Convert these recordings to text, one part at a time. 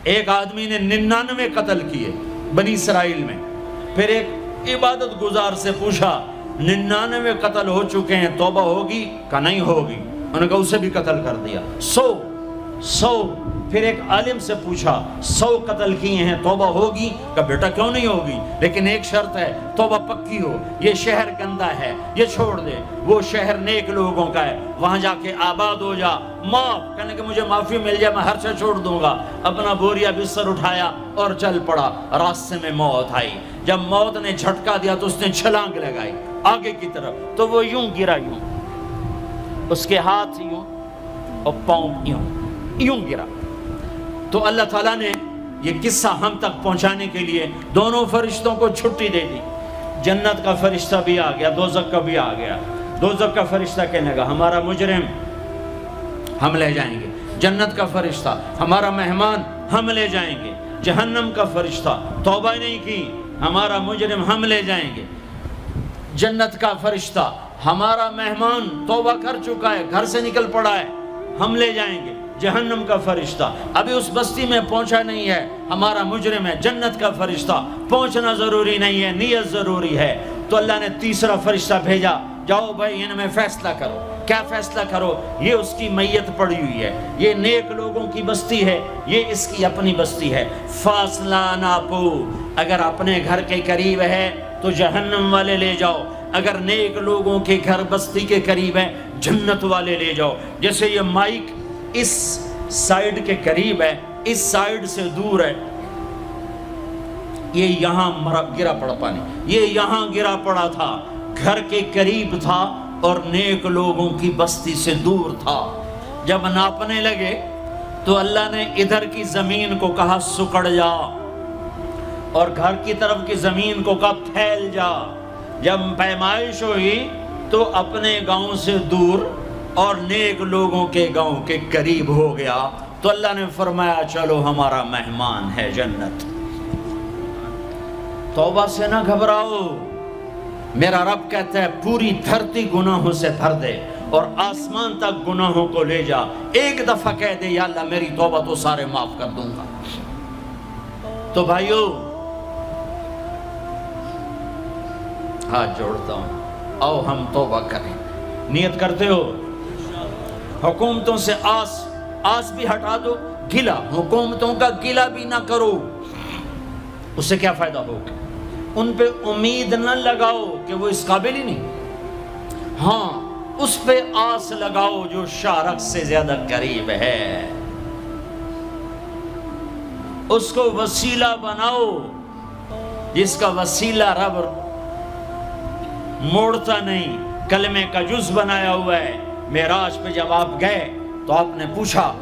ایک آدمی نے 99 قتل کیے بنی اسرائیل میں. پھر ایک عبادت گزار سے پوچھا 99 قتل ہو چکے ہیں، توبہ ہوگی کہ نہیں ہوگی؟ انہوں نے کہا اسے بھی قتل کر دیا. 100. پھر ایک عالم سے پوچھا 100 قتل کیے ہیں، توبہ ہوگی؟ کہ بیٹا کیوں نہیں ہوگی، لیکن ایک شرط ہے، توبہ پکی ہو. یہ شہر گندا ہے، یہ چھوڑ دے. وہ شہر نیک لوگوں کا ہے، وہاں جا کے آباد ہو جا. معاف کہنے کہ مجھے معافی مل جائے میں ہر سے چھوڑ دوں گا. اپنا بوریا بستر اٹھایا اور چل پڑا. راستے میں موت آئی. جب موت نے جھٹکا دیا تو اس نے چھلانگ لگائی آگے کی طرف، تو وہ یوں گرا، یوں اس کے ہاتھ یوں اور پاؤں یوں گرا. تو اللہ تعالیٰ نے یہ قصہ ہم تک پہنچانے کے لیے دونوں فرشتوں کو چھٹی دے دی. جنت کا فرشتہ بھی آ گیا، دوزخ کا بھی آ گیا. دوزخ کا فرشتہ کہنے لگا ہمارا مجرم ہم لے جائیں گے. جنت کا فرشتہ ہمارا مہمان ہم لے جائیں گے. جہنم کا فرشتہ توبہ نہیں کی ہمارا مجرم ہم لے جائیں گے. جنت کا فرشتہ ہمارا مہمان توبہ کر چکا ہے، گھر سے نکل پڑا ہے، ہم لے جائیں گے. جہنم کا فرشتہ ابھی اس بستی میں پہنچا نہیں ہے، ہمارا مجرم ہے. جنت کا فرشتہ پہنچنا ضروری نہیں ہے، نیت ضروری ہے. تو اللہ نے تیسرا فرشتہ بھیجا، جاؤ بھائی ان میں فیصلہ کرو. کیا فیصلہ کرو؟ یہ اس کی میت پڑی ہوئی ہے، یہ نیک لوگوں کی بستی ہے، یہ اس کی اپنی بستی ہے. فاصلہ ناپو، اگر اپنے گھر کے قریب ہے تو جہنم والے لے جاؤ، اگر نیک لوگوں کے گھر بستی کے قریب ہے جنت والے لے جاؤ. جیسے یہ مائک اس سائیڈ کے قریب ہے، اس سائیڈ سے دور ہے. یہ یہاں گرا پڑا پانی، یہ یہاں گرا پڑا تھا، گھر کے قریب تھا اور نیک لوگوں کی بستی سے دور تھا. جب ناپنے لگے تو اللہ نے ادھر کی زمین کو کہا سکڑ جا، اور گھر کی طرف کی زمین کو کہا پھیل جا. جب پیمائش ہوئی تو اپنے گاؤں سے دور اور نیک لوگوں کے گاؤں کے قریب ہو گیا. تو اللہ نے فرمایا چلو ہمارا مہمان ہے جنت. توبہ سے نہ گھبراؤ، میرا رب کہتا ہے پوری دھرتی گناہوں سے بھر دے اور آسمان تک گناہوں کو لے جا. ایک دفعہ کہہ دے یا اللہ میری توبہ تو سارے معاف کر دوں گا. تو بھائیو ہاتھ جوڑتا ہوں، آؤ ہم توبہ کریں. نیت کرتے ہو؟ حکومتوں سے آس بھی ہٹا دو، گلا حکومتوں کا گلا بھی نہ کرو. اس سے کیا فائدہ ہوگا؟ ان پہ امید نہ لگاؤ کہ وہ اس قابل ہی نہیں. ہاں اس پہ آس لگاؤ جو شارق سے زیادہ قریب ہے، اس کو وسیلہ بناؤ جس کا وسیلہ رب موڑتا نہیں، کلمے کا جز بنایا ہوا ہے. معراج پہ جب آپ گئے تو آپ نے پوچھا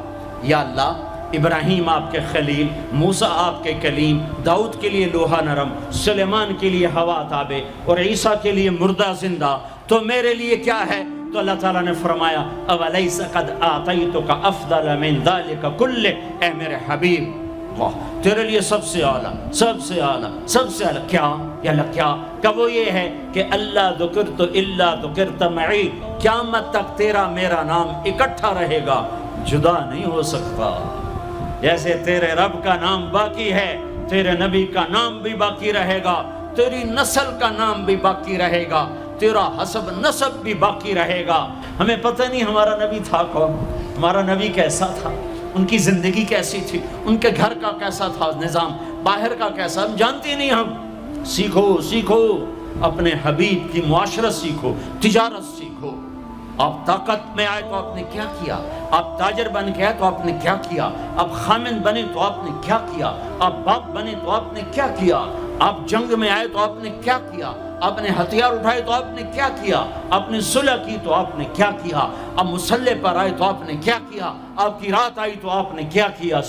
یا اللہ ابراہیم آپ کے خلیل، موسیٰ آپ کے کلیم، داؤد کے لیے لوہا نرم، سلیمان کے لیے ہوا تابع اور عیسیٰ کے لیے مردہ زندہ، تو میرے لیے کیا ہے؟ تو اللہ تعالیٰ نے فرمایا اولیس قد آتیتک افضل من ذلک کلہ، اے میرے حبیب واہ تیرے لیے سب سے اعلیٰ، سب سے اعلیٰ، سب سے اعلیٰ کیا؟ یا اللہ کیا؟ کہ وہ یہ ہے کہ اللہ ذکرت الا ذکرت معی، قیامت تک تیرا میرا نام اکٹھا رہے گا، جدا نہیں ہو سکتا. جیسے تیرے رب کا نام باقی ہے، تیرے نبی کا نام بھی باقی رہے گا، تیری نسل کا نام بھی باقی رہے گا، تیرا حسب نسب بھی باقی رہے گا. ہمیں پتہ نہیں ہمارا نبی تھا کون، ہمارا نبی کیسا تھا، ان کی زندگی کیسی تھی، ان کے گھر کا کیسا تھا نظام، باہر کا کیسا، ہم جانتے نہیں. ہم سیکھو اپنے حبیب کی معاشرت سیکھو، تجارت سیکھو. آپ طاقت میں آئے تو آپ نے کیا کیا، آپ تاجر بن کے آئے تو آپ نے کیا کیا، آپ خامن بنے تو آپ نے کیا کیا، آپ باپ بنے تو آپ نے کیا کیا، آپ جنگ میں آئے تو آپ نے کیا کیا، آپ نے ہتھیار اٹھائے تو آپ نے کیا کیا، آپ نے صلح کی تو آپ نے کیا کیا، آپ مسلح پر آئے تو آپ نے کیا کیا، آپ کی رات آئی تو آپ نے کیا کیا.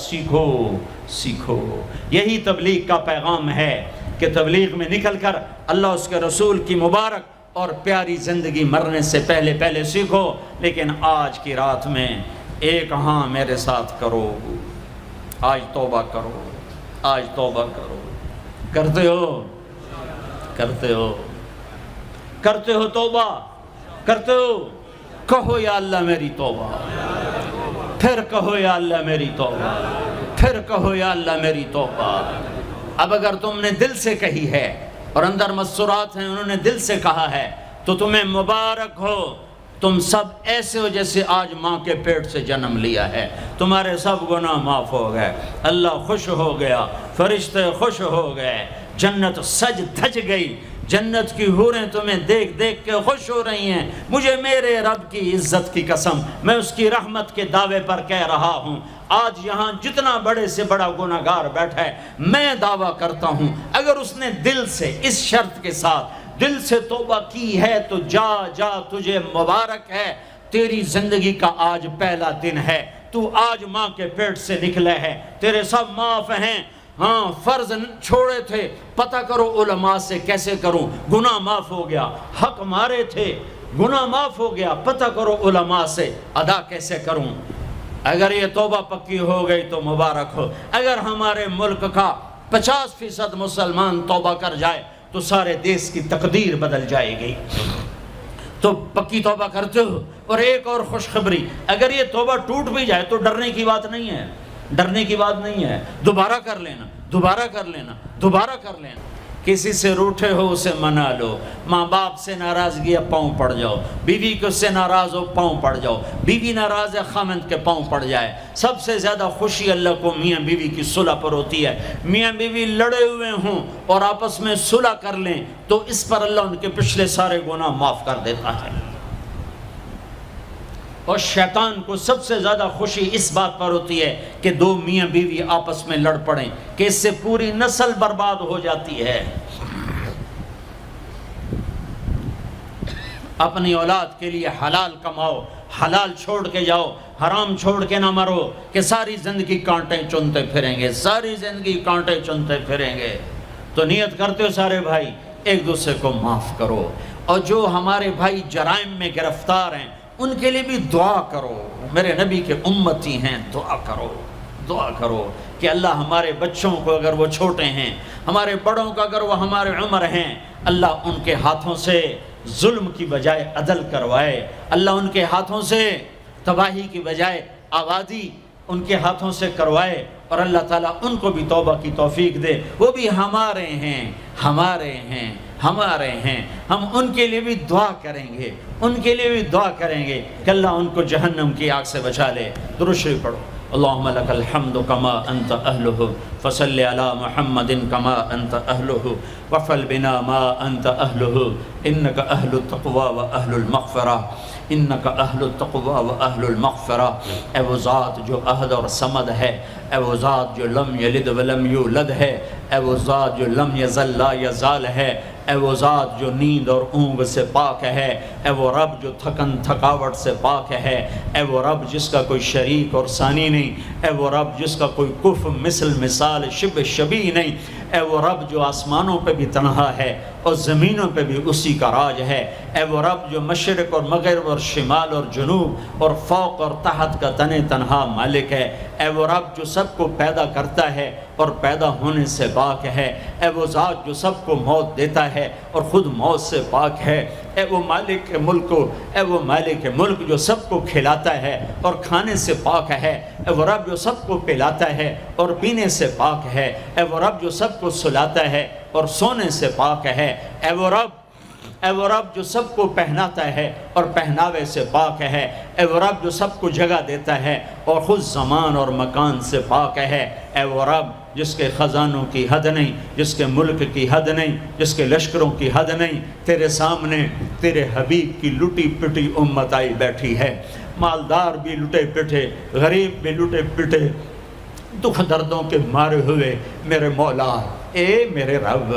سیکھو. یہی تبلیغ کا پیغام ہے کہ تبلیغ میں نکل کر اللہ اس کے رسول کی مبارک اور پیاری زندگی مرنے سے پہلے سیکھو. لیکن آج کی رات میں ایک ہاں میرے ساتھ کرو، آج توبہ کرو، آج توبہ کرو. کرتے ہو توبہ، کرتے ہو؟ کہو یا اللہ میری توبہ، پھر کہو یا اللہ میری توبہ، پھر کہو یا اللہ میری توبہ۔ اب اگر تم نے دل سے کہی ہے اور اندر مسرات ہیں انہوں نے دل سے کہا ہے تو تمہیں مبارک ہو، تم سب ایسے ہو جیسے آج ماں کے پیٹ سے جنم لیا ہے، تمہارے سب گناہ معاف ہو گئے، اللہ خوش ہو گیا، فرشتے خوش ہو گئے، جنت سج دھج گئی، جنت کی حوریں تمہیں دیکھ دیکھ کے خوش ہو رہی ہیں۔ مجھے میرے رب کی عزت کی قسم، میں اس کی رحمت کے دعوے پر کہہ رہا ہوں، آج یہاں جتنا بڑے سے بڑا گناہگار بیٹھا ہے، میں دعویٰ کرتا ہوں اگر اس نے دل سے اس شرط کے ساتھ دل سے توبہ کی ہے تو جا جا تجھے مبارک ہے، تیری زندگی کا آج پہلا دن ہے، تو آج ماں کے پیٹ سے نکلے ہے، تیرے سب معاف ہیں۔ ہاں فرض چھوڑے تھے، پتہ کرو علماء سے کیسے کروں، گناہ معاف ہو گیا، حق مارے تھے گناہ معاف ہو گیا، پتہ کرو علماء سے ادا کیسے کروں۔ اگر یہ توبہ پکی ہو گئی تو مبارک ہو۔ اگر ہمارے ملک کا 50% مسلمان توبہ کر جائے تو سارے دیش کی تقدیر بدل جائے گی۔ تو پکی توبہ کرتے ہو۔ اور ایک اور خوشخبری، اگر یہ توبہ ٹوٹ بھی جائے تو ڈرنے کی بات نہیں ہے، ڈرنے کی بات نہیں ہے، دوبارہ کر لینا، دوبارہ کر لینا، دوبارہ کر لینا۔ کسی سے روٹھے ہو اسے منا لو، ماں باپ سے ناراضگی ہے پاؤں پڑ جاؤ، بیوی کو سے ناراض ہو پاؤں پڑ جاؤ، بیوی ناراض ہے خامند کے پاؤں پڑ جائے۔ سب سے زیادہ خوشی اللہ کو میاں بیوی کی صلح پر ہوتی ہے۔ میاں بیوی لڑے ہوئے ہوں اور آپس میں صلح کر لیں تو اس پر اللہ ان کے پچھلے سارے گناہ معاف کر دیتا ہے۔ اور شیطان کو سب سے زیادہ خوشی اس بات پر ہوتی ہے کہ دو میاں بیوی آپس میں لڑ پڑیں، کہ اس سے پوری نسل برباد ہو جاتی ہے۔ اپنی اولاد کے لیے حلال کماؤ، حلال چھوڑ کے جاؤ، حرام چھوڑ کے نہ مرو کہ ساری زندگی کانٹے چنتے پھریں گے، ساری زندگی کانٹے چنتے پھریں گے۔ تو نیت کرتے ہو سارے بھائی ایک دوسرے کو معاف کرو، اور جو ہمارے بھائی جرائم میں گرفتار ہیں ان کے لیے بھی دعا کرو، میرے نبی کے امتی ہیں، دعا کرو، دعا کرو کہ اللہ ہمارے بچوں کو اگر وہ چھوٹے ہیں، ہمارے بڑوں کا اگر وہ ہمارے عمر ہیں، اللہ ان کے ہاتھوں سے ظلم کی بجائے عدل کروائے، اللہ ان کے ہاتھوں سے تباہی کی بجائے آبادی ان کے ہاتھوں سے کروائے، اور اللہ تعالیٰ ان کو بھی توبہ کی توفیق دے۔ وہ بھی ہمارے ہیں، ہمارے ہیں، ہمارے ہیں، ہم ان کے لیے بھی دعا کریں گے، ان کے لیے بھی دعا کریں گے کہ اللہ ان کو جہنم کی آگ سے بچا لے۔ درود شریف پڑھو۔ اللہم لک الحمد کما انت اہلہ فصل علی محمد کما انت اہلہ وفعل بنا ما انت اہلہ انک اہل التقوی و اہل المغفرہ، انک اہل التقوی و اہل المغفرہ۔ اے وہ ذات جو احد اور صمد ہے، اے وہ ذات جو لم یلد ولم یولد ہے، اے وہ ذات جو لم یزل لا یزال ہے، اے وہ ذات جو نیند اور اونگ سے پاک ہے، اے وہ رب جو تھکن تھکاوٹ سے پاک ہے، اے وہ رب جس کا کوئی شریک اور ثانی نہیں، اے وہ رب جس کا کوئی کف مثل مثال شبہ شبیہ نہیں، اے وہ رب جو آسمانوں پہ بھی تنہا ہے اور زمینوں پہ بھی اسی کا راج ہے، اے وہ رب جو مشرق اور مغرب اور شمال اور جنوب اور فوق اور تحت کا تنہا مالک ہے، اے وہ رب جو سب کو پیدا کرتا ہے اور پیدا ہونے سے پاک ہے، اے وہ ذات جو سب کو موت دیتا ہے اور خود موت سے پاک ہے، اے وہ مالک ملک، اے وہ مالک ملک جو سب کو کھلاتا ہے اور کھانے سے پاک ہے، اے وہ رب جو سب کو پلاتا ہے اور پینے سے پاک ہے، اے وہ رب جو سب کو سلاتا ہے اور سونے سے پاک ہے، اے وہ رب جو سب کو پہناتا ہے اور پہناوے سے پاک ہے، اے وہ رب جو سب کو جگہ دیتا ہے اور خود زمان اور مکان سے پاک ہے، اے وہ رب جس کے خزانوں کی حد نہیں، جس کے ملک کی حد نہیں، جس کے لشکروں کی حد نہیں، تیرے سامنے تیرے حبیب کی لٹی پٹی امت آئی بیٹھی ہے، مالدار بھی لٹے پٹے، غریب بھی لٹے پٹے، دکھ دردوں کے مارے ہوئے میرے مولا، اے میرے رب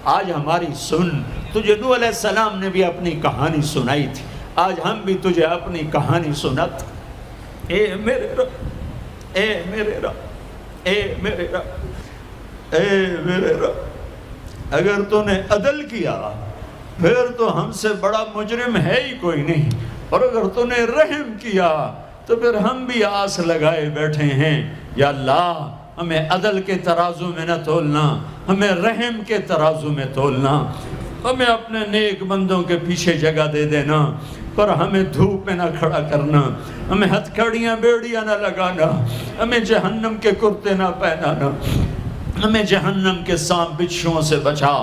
آج ہماری سن۔ تجھے نوح علیہ السلام نے بھی اپنی کہانی سنائی تھی، آج ہم بھی تجھے اپنی کہانی سنت۔ اے میرے رب، اے میرے رب، اے میرے رب، اے میرے رب، اگر تو نے عدل کیا پھر تو ہم سے بڑا مجرم ہے ہی کوئی نہیں، اور اگر تو نے رحم کیا تو پھر ہم بھی آس لگائے بیٹھے ہیں۔ یا اللہ ہمیں عدل کے ترازو میں نہ تولنا، ہمیں رحم کے ترازو میں تولنا، ہمیں اپنے نیک بندوں کے پیچھے جگہ دے دینا۔ پر ہمیں دھوپ میں نہ کھڑا کرنا، ہمیں ہتھکڑیاں بیڑیاں نہ لگانا، ہمیں جہنم کے کرتے نہ پہنانا، ہمیں جہنم کے سانپ بچھوؤں سے بچا،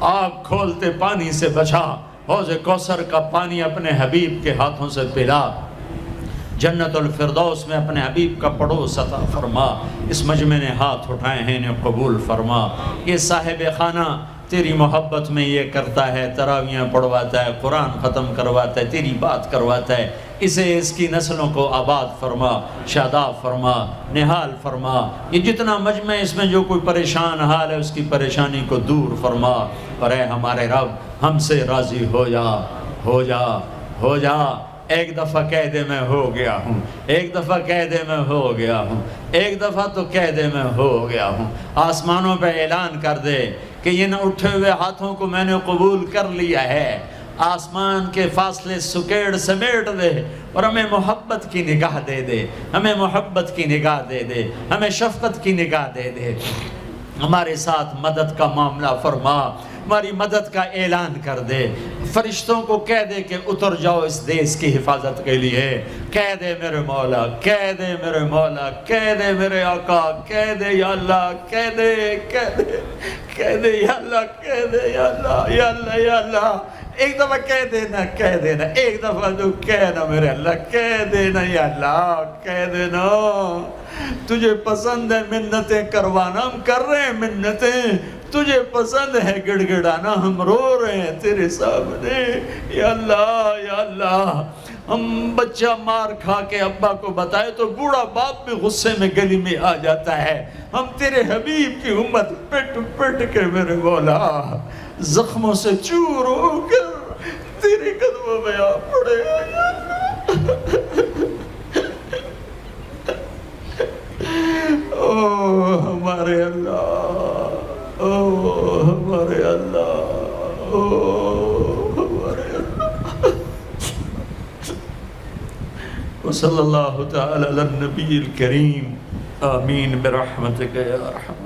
آگ کھولتے پانی سے بچا، حوض کوثر کا پانی اپنے حبیب کے ہاتھوں سے پلا، جنت الفردوس میں اپنے حبیب کا پڑوس عطا فرما، اس مجمع نے ہاتھ اٹھائے ہیں انہیں قبول فرما۔ یہ صاحب خانہ تیری محبت میں یہ کرتا ہے، تراویاں پڑھواتا ہے، قرآن ختم کرواتا ہے، تیری بات کرواتا ہے، اسے اس کی نسلوں کو آباد فرما، شاداب فرما، نہال فرما۔ یہ جتنا مجمع اس میں جو کوئی پریشان حال ہے اس کی پریشانی کو دور فرما، اور اے ہمارے رب ہم سے راضی ہو جا، ہو جا، ہو جا۔ ایک دفعہ کہہ دے میں ہو گیا ہوں، ایک دفعہ کہہ دے میں ہو گیا ہوں، ایک دفعہ تو کہہ دے میں ہو گیا ہوں۔ آسمانوں پہ اعلان کر دے کہ یہ نہ اٹھے ہوئے ہاتھوں کو میں نے قبول کر لیا ہے۔ آسمان کے فاصلے سکیڑ سمیٹ دے اور ہمیں محبت کی نگاہ دے دے، ہمیں محبت کی نگاہ دے دے، ہمیں شفقت کی نگاہ دے دے۔ ہمارے ساتھ مدد کا معاملہ فرما، ہماری مدد کا اعلان کر دے، فرشتوں کو کہہ دے کہ اتر جاؤ اس دیس کی حفاظت کے لیے، کہہ دے میرے مولا، کہہ دے میرے مولا، کہہ دے میرے آقا، کہہ دے یا اللہ، کہہ دے، کہہ دے، کہہ دے یا اللہ، کہہ دے یا اللہ، یا اللہ، یا اللہ۔ ایک دفعہ کہہ دینا، کہہ دینا، ایک دفعہ تو کہنا میرے اللہ، کہہ دینا یا اللہ، کہہ دینا۔ تجھے پسند ہے منتیں کروانا، ہم کر رہے ہیں منتیں، تجھے پسند ہے گڑ گڑانا، ہم رو رہے ہیں تیرے سامنے یا اللہ، یا اللہ۔ ہم بچہ مار کھا کے ابا کو بتائے تو بوڑھا باپ بھی غصے میں گلی میں آ جاتا ہے، ہم تیرے حبیب کی امت پٹ پٹ کے میرے مولا زخموں سے چور ہو کر تیرے قدموں میں آ پڑے یا اللہ۔ او ہمارے اللہ، او ہمارے اللہ، او ہمارے اللہ۔ وصلی اللہ تعالی علی النبی الکریم، آمین برحمتک یا ارحم۔